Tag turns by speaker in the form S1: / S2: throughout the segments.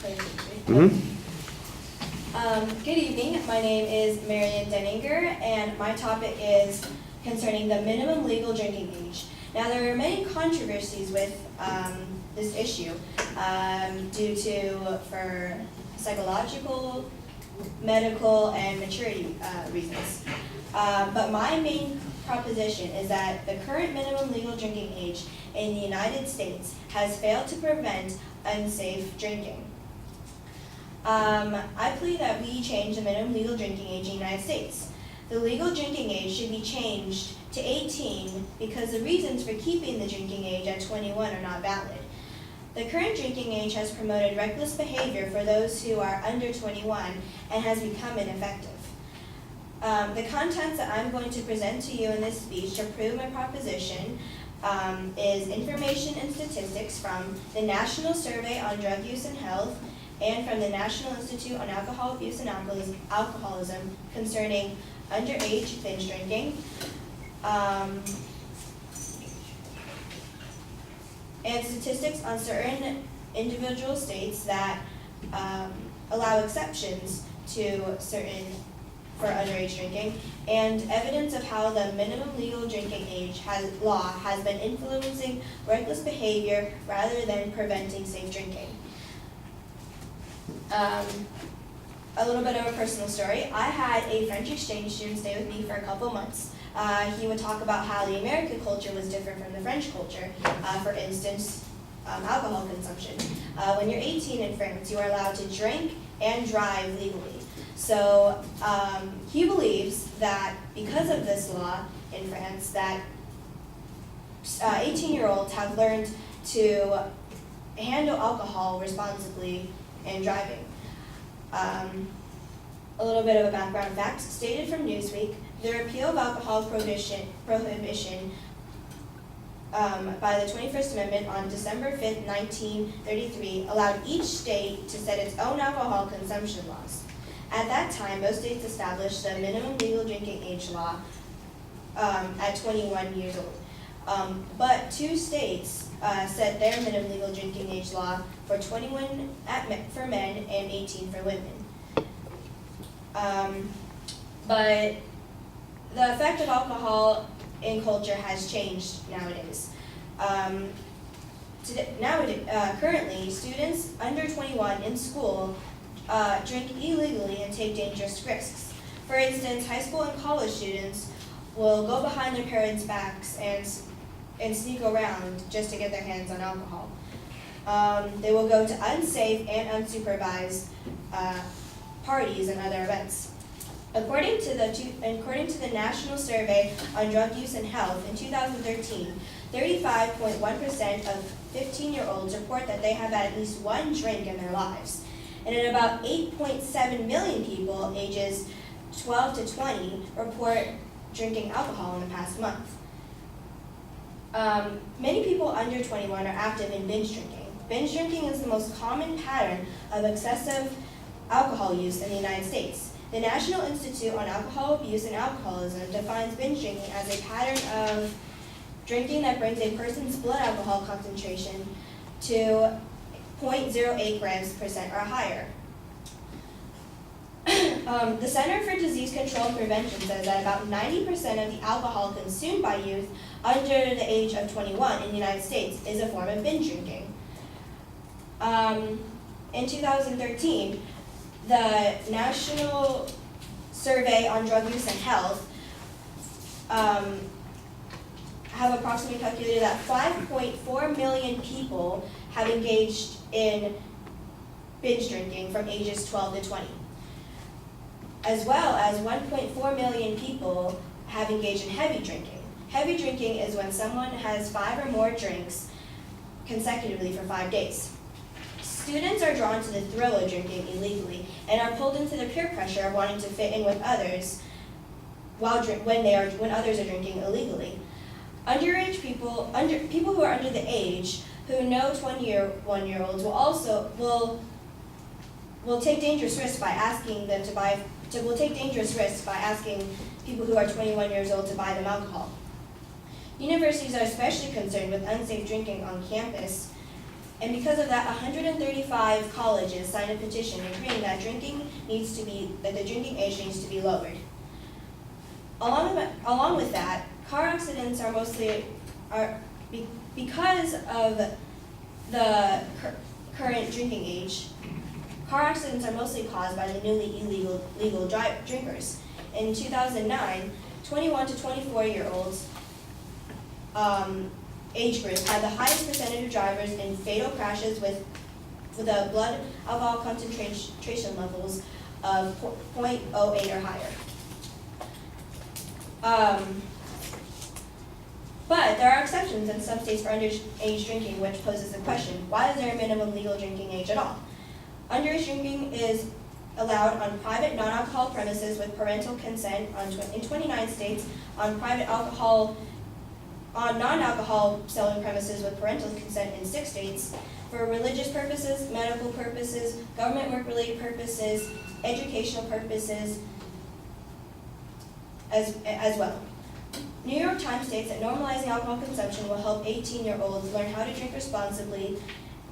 S1: Good evening. My name is Mariam COF, and my topic is concerning the minimum legal drinking age. Now, there are many controversies with this issue due to for psychological, medical, and maturity reasons. But my main proposition is that the current minimum legal drinking age in the United States has failed to prevent unsafe drinking. I plead that we change the minimum legal drinking age in the United States. The legal drinking age should be changed to 18 because the reasons for keeping the drinking age at 21 are not valid. The current drinking age has promoted reckless behavior for those who are under 21 and has become ineffective. The contents that I'm going to present to you in this speech to prove my proposition is information and statistics from the National Survey on Drug Use and Health and from the National Institute on Alcohol Abuse and Alcoholism concerning underage binge drinking, and statistics on certain individual states that allow exceptions to for underage drinking, and evidence of how the minimum legal drinking age law has been influencing reckless behavior rather than preventing safe drinking. A little bit of a personal story. I had a French exchange student stay with me for a couple months. He would talk about how the American culture was different from the French culture. For instance, alcohol consumption. When you're 18 in France, you are allowed to drink and drive legally. So he believes that because of this law in France, that 18-year-olds have learned to handle alcohol responsibly in driving. A little bit of a background fact, stated from Newsweek, the repeal of alcohol prohibition by the 21st Amendment on December 5th, 1933, allowed each state to set its own alcohol consumption laws. At that time, most states established the minimum legal drinking age law at 21 years old. But two states set their minimum legal drinking age law for 21 for men and 18 for women. But the effect of alcohol in culture has changed nowadays. Currently, students under 21 in school drink illegally and take dangerous risks. For instance, high school and college students will go behind their parents' backs and sneak around just to get their hands on alcohol. They will go to unsafe and unsupervised parties and other events. According to the National Survey on Drug Use and Health in 2013, 35.1% of 15-year-olds report that they have had at least one drink in their lives. And in about 8.7 million people ages 12 to 20 report drinking alcohol in the past month. Many people under 21 are active in binge drinking. Binge drinking is the most common pattern of excessive alcohol use in the United States. The National Institute on Alcohol Abuse and Alcoholism defines binge drinking as a pattern of drinking that brings a person's blood alcohol concentration to 0.08 grams % or higher. The Center for Disease Control and Prevention says that about 90% of the alcohol consumed by youth under the age of 21 in the United States is a form of binge drinking. In 2013, the National Survey on Drug Use and Health have approximately calculated that 5.4 million people have engaged in binge drinking from ages 12 to 20. As well as 1.4 million people have engaged in heavy drinking. Heavy drinking is when someone has 5 or more drinks consecutively for 5 days. Students are drawn to the thrill of drinking illegally and are pulled into the peer pressure of wanting to fit in with others when others are drinking illegally. Underage people, people who are under the age, who know 21-year-olds will take dangerous risks by asking them asking people who are 21 years old to buy them alcohol. Universities are especially concerned with unsafe drinking on campus And because of that, 135 colleges signed a petition agreeing that the drinking age needs to be lowered. Along with that, car accidents because of the current drinking age. Car accidents are mostly caused by the newly legal drinkers. In 2009, 21 to 24-year-olds age group had the highest percentage of drivers in fatal crashes with a blood alcohol concentration levels of 0.08 or higher. But there are exceptions in some states for underage drinking, which poses the question, why is there a minimum legal drinking age at all? Underage drinking is allowed on private non-alcohol premises with parental consent in 29 states, on non-alcohol selling premises with parental consent in 6 states, for religious purposes, medical purposes, government work-related purposes, educational purposes, as well. New York Times states that normalizing alcohol consumption will help 18-year-olds learn how to drink responsibly,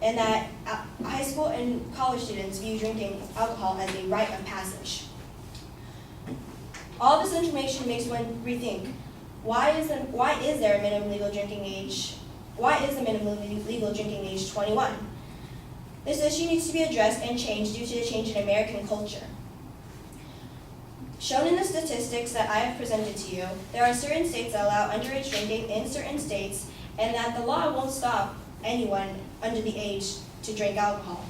S1: and that high school and college students view drinking alcohol as a rite of passage. All this information makes one rethink, why is there a minimum legal drinking age? Why is the minimum legal drinking age 21? This issue needs to be addressed and changed due to the change in American culture. Shown in the statistics that I have presented to you, there are certain states that allow underage drinking in certain states, and that the law won't stop anyone under the age to drink alcohol.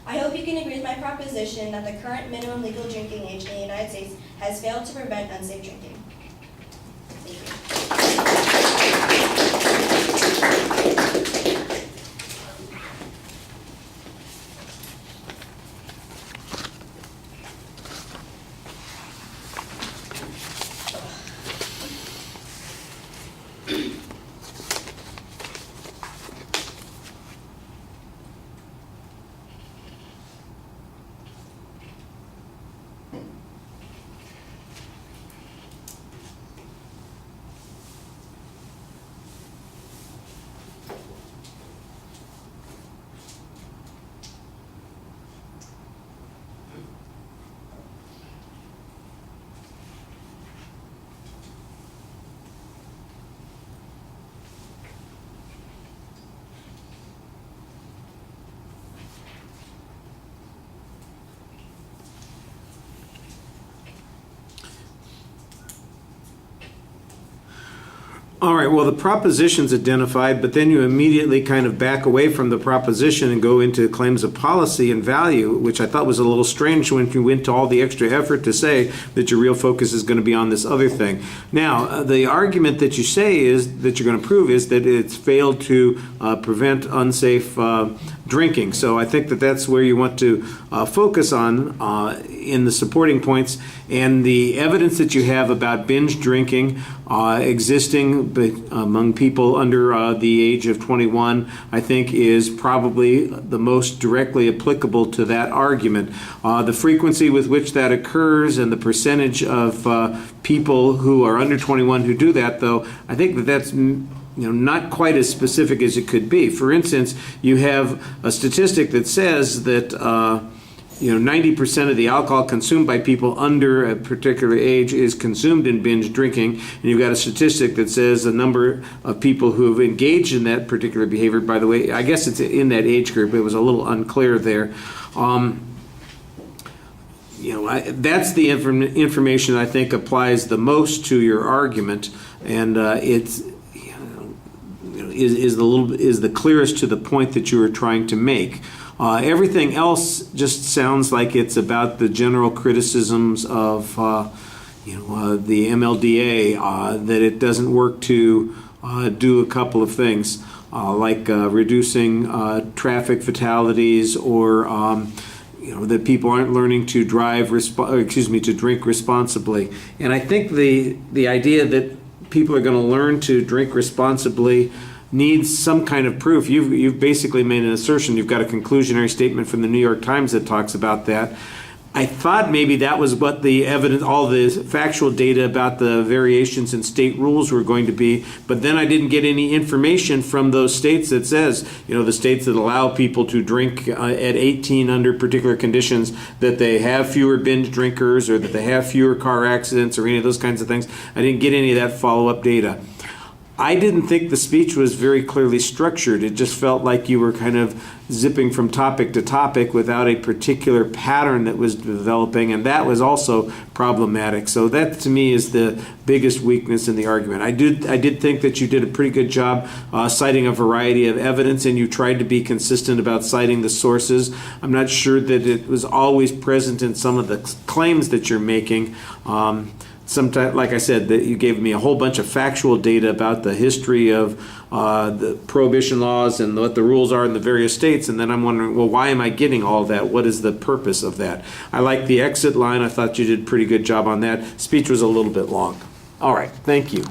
S1: I hope you can agree with my proposition that the current minimum legal drinking age in the United States has failed to prevent unsafe drinking. Thank you.
S2: All right, well, the proposition's identified, but then you immediately kind of back away from the proposition and go into claims of policy and value, which I thought was a little strange when you went to all the extra effort to say that your real focus is going to be on this other thing. Now, the argument that you say is that you're going to prove is that it's failed to prevent unsafe drinking. So I think that that's where you want to focus on in the supporting points, and the evidence that you have about binge drinking existing among people under the age of 21, I think is probably the most directly applicable to that argument. The frequency with which that occurs and the percentage of people who are under 21 who do that, though, I think that that's not quite as specific as it could be. For instance, you have a statistic that says that 90% of the alcohol consumed by people under a particular age is consumed in binge drinking, and you've got a statistic that says the number of people who have engaged in that particular behavior, by the way, I guess it's in that age group, it was a little unclear there. That's the information I think applies the most to your argument, and it's is the clearest to the point that you were trying to make. Everything else just sounds like it's about the general criticisms of the MLDA, that it doesn't work to do a couple of things like reducing traffic fatalities, or that people aren't learning to to drink responsibly. And I think the idea that people are going to learn to drink responsibly needs some kind of proof. You've basically made an assertion. You've got a conclusionary statement from the New York Times that talks about that. I thought maybe that was what the evidence, all the factual data about the variations in state rules were going to be, but then I didn't get any information from those states that says, the states that allow people to drink at 18 under particular conditions, that they have fewer binge drinkers or that they have fewer car accidents or any of those kinds of things. I didn't get any of that follow-up data. I didn't think the speech was very clearly structured. It just felt like you were kind of zipping from topic to topic without a particular pattern that was developing, and that was also problematic. So that, to me, is the biggest weakness in the argument. I did think that you did a pretty good job citing a variety of evidence, and you tried to be consistent about citing the sources. I'm not sure that it was always present in some of the claims that you're making. Sometimes, like I said, that you gave me a whole bunch of factual data about the history of the prohibition laws and what the rules are in the various states, and then I'm wondering, well, why am I getting all of that? What is the purpose of that? I like the exit line. I thought you did a pretty good job on that. Speech was a little bit long. All right, thank you.